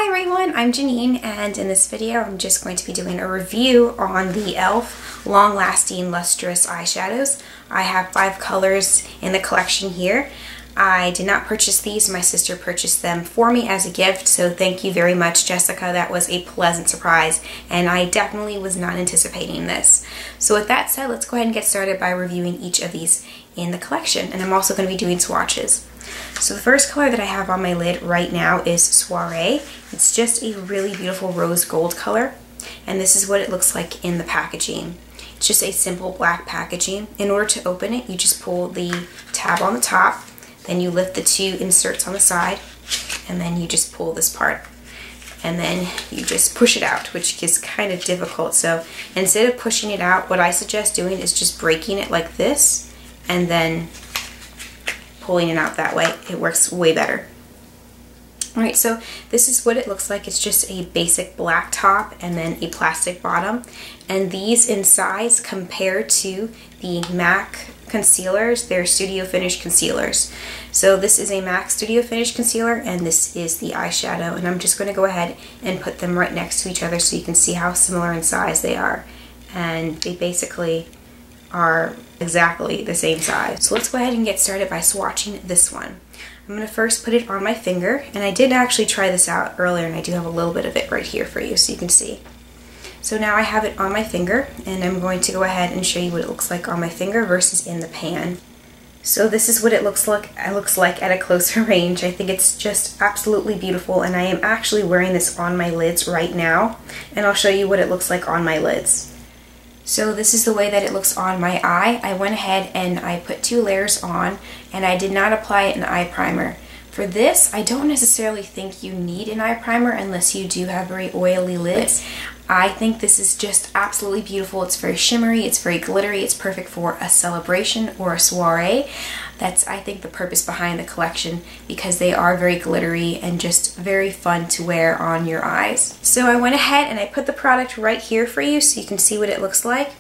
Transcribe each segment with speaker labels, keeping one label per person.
Speaker 1: Hi everyone, I'm Janine, and in this video I'm just going to be doing a review on the e.l.f. Long Lasting Lustrous Eyeshadows. I have 5 colors in the collection here. I did not purchase these, my sister purchased them for me as a gift, so thank you very much, Jessica. That was a pleasant surprise, and I definitely was not anticipating this. So with that said, let's go ahead and get started by reviewing each of these in the collection, and I'm also going to be doing swatches. So the first color that I have on my lid right now is Soiree. It's just a really beautiful rose gold color, and this is what it looks like in the packaging. It's just a simple black packaging. In order to open it, you just pull the tab on the top, then you lift the 2 inserts on the side, and then you just pull this part. And then you just push it out, which is kind of difficult. So instead of pushing it out, what I suggest doing is just breaking it like this, and then pulling it out that way. It works way better. Alright, so this is what it looks like. It's just a basic black top and then a plastic bottom. And these in size compare to the MAC concealers. They're Studio Finish concealers. So this is a MAC Studio Finish concealer, and this is the eyeshadow. And I'm just going to go ahead and put them right next to each other so you can see how similar in size they are. And they basically are exactly the same size. So let's go ahead and get started by swatching this one. I'm going to first put it on my finger, and I did actually try this out earlier, and I do have a little bit of it right here for you so you can see. So now I have it on my finger, and I'm going to go ahead and show you what it looks like on my finger versus in the pan. So this is what it looks like at a closer range. I think it's just absolutely beautiful, and I am actually wearing this on my lids right now, and I'll show you what it looks like on my lids. So this is the way that it looks on my eye. I went ahead and I put 2 layers on, and I did not apply an eye primer. For this, I don't necessarily think you need an eye primer unless you do have very oily lids. I think this is just absolutely beautiful. It's very shimmery, it's very glittery, it's perfect for a celebration or a soiree. That's, I think, the purpose behind the collection, because they are very glittery and just very fun to wear on your eyes. So I went ahead and I put the product right here for you so you can see what it looks like.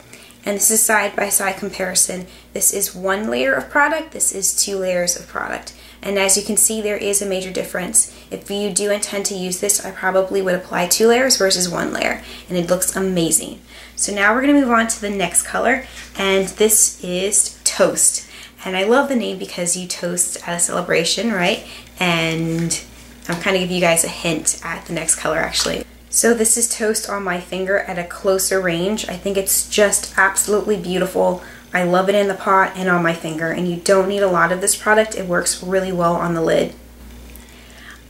Speaker 1: And this is side-by-side comparison. This is 1 layer of product, this is 2 layers of product. And as you can see, there is a major difference. If you do intend to use this, I probably would apply 2 layers versus 1 layer, and it looks amazing. So now we're going to move on to the next color, and this is Toast. And I love the name because you toast at a celebration, right? And I'm kind of giving you guys a hint at the next color actually. So this is Toast on my finger at a closer range. I think it's just absolutely beautiful. I love it in the pot and on my finger, and you don't need a lot of this product. It works really well on the lid.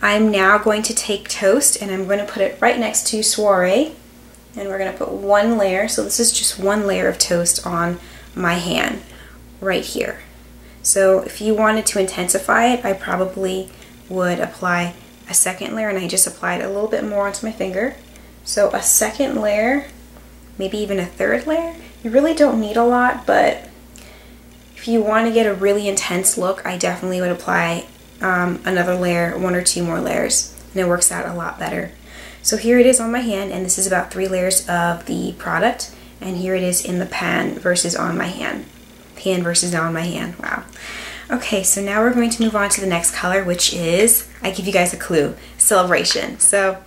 Speaker 1: I'm now going to take Toast and I'm going to put it right next to Soiree, and we're going to put 1 layer. So this is just 1 layer of Toast on my hand right here. So if you wanted to intensify it, I probably would apply a 2nd layer, and I just applied a little bit more onto my finger. So a 2nd layer, maybe even a 3rd layer. You really don't need a lot, but if you want to get a really intense look, I definitely would apply another layer, 1 or 2 more layers, and it works out a lot better. So here it is on my hand, and this is about 3 layers of the product, and here it is in the pan versus on my hand. Pan versus on my hand, wow. Okay, so now we're going to move on to the next color, which is, I give you guys a clue, Celebration. So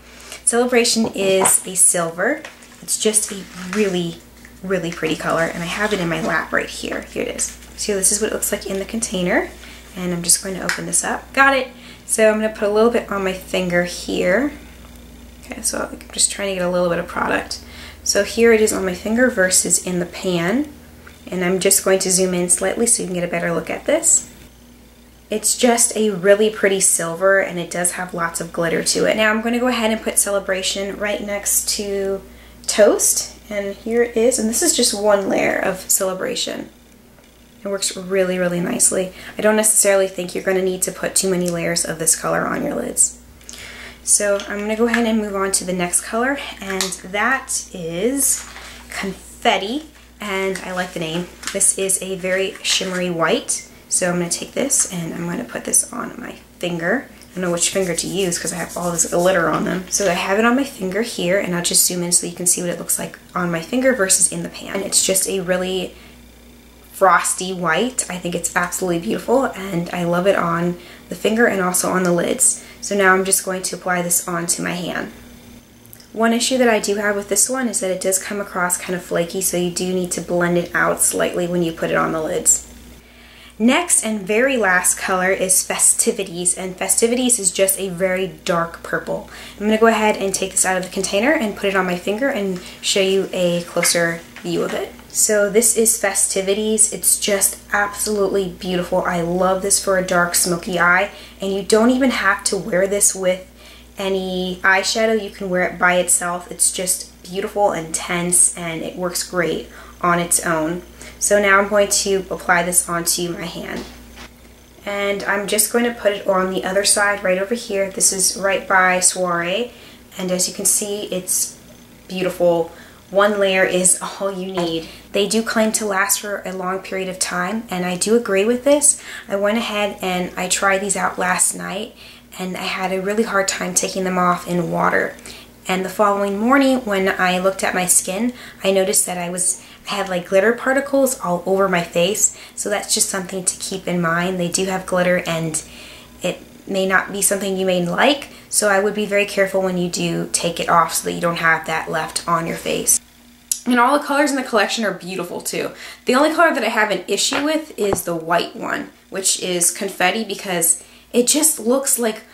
Speaker 1: Celebration is a silver. It's just a really, really pretty color, and I have it in my lap right here. Here it is. So this is what it looks like in the container, and I'm just going to open this up. Got it! So I'm going to put a little bit on my finger here. Okay, so I'm just trying to get a little bit of product. So here it is on my finger versus in the pan. And I'm just going to zoom in slightly so you can get a better look at this. It's just a really pretty silver, and it does have lots of glitter to it. Now I'm going to go ahead and put Celebration right next to Toast, and here it is, and this is just 1 layer of Celebration. It works really, really nicely. I don't necessarily think you're going to need to put too many layers of this color on your lids. So I'm going to go ahead and move on to the next color, and that is Confetti. And I like the name. This is a very shimmery white. So I'm going to take this and I'm going to put this on my finger. I don't know which finger to use because I have all this glitter on them. So I have it on my finger here, and I'll just zoom in so you can see what it looks like on my finger versus in the pan. And it's just a really frosty white. I think it's absolutely beautiful, and I love it on the finger and also on the lids. So now I'm just going to apply this onto my hand. One issue that I do have with this one is that it does come across kind of flaky, so you do need to blend it out slightly when you put it on the lids. Next and very last color is Festivities, and Festivities is just a very dark purple. I'm going to go ahead and take this out of the container and put it on my finger and show you a closer view of it. So this is Festivities. It's just absolutely beautiful. I love this for a dark smoky eye, and you don't even have to wear this with any eyeshadow. You can wear it by itself. It's just beautiful, intense, and it works great on its own. So now I'm going to apply this onto my hand. And I'm just going to put it on the other side right over here. This is right by Soiree, and as you can see, it's beautiful. One layer is all you need. They do claim to last for a long period of time, and I do agree with this. I went ahead and I tried these out last night, and I had a really hard time taking them off in water. And the following morning when I looked at my skin, I noticed that I had like glitter particles all over my face. So that's just something to keep in mind. They do have glitter, and it may not be something you may like, so I would be very careful when you do take it off so that you don't have that left on your face. And all the colors in the collection are beautiful too. The only color that I have an issue with is the white one, which is Confetti, because it just looks like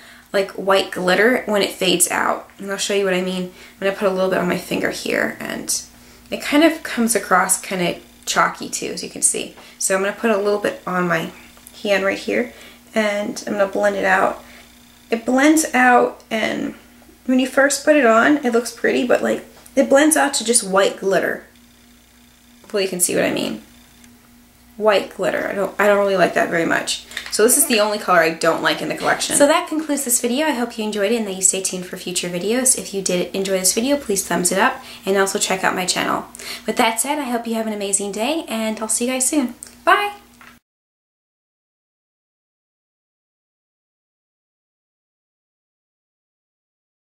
Speaker 1: white glitter when it fades out. And I'll show you what I mean. I'm going to put a little bit on my finger here, and it kind of comes across kind of chalky too, as you can see. So I'm going to put a little bit on my hand right here, and I'm going to blend it out. It blends out, and when you first put it on, it looks pretty, but like it blends out to just white glitter. Hopefully you can see what I mean. White glitter. I don't really like that very much. So this is the only color I don't like in the collection. So that concludes this video. I hope you enjoyed it and that you stay tuned for future videos. If you did enjoy this video, please thumbs it up and also check out my channel. With that said, I hope you have an amazing day, and I'll see you guys soon. Bye!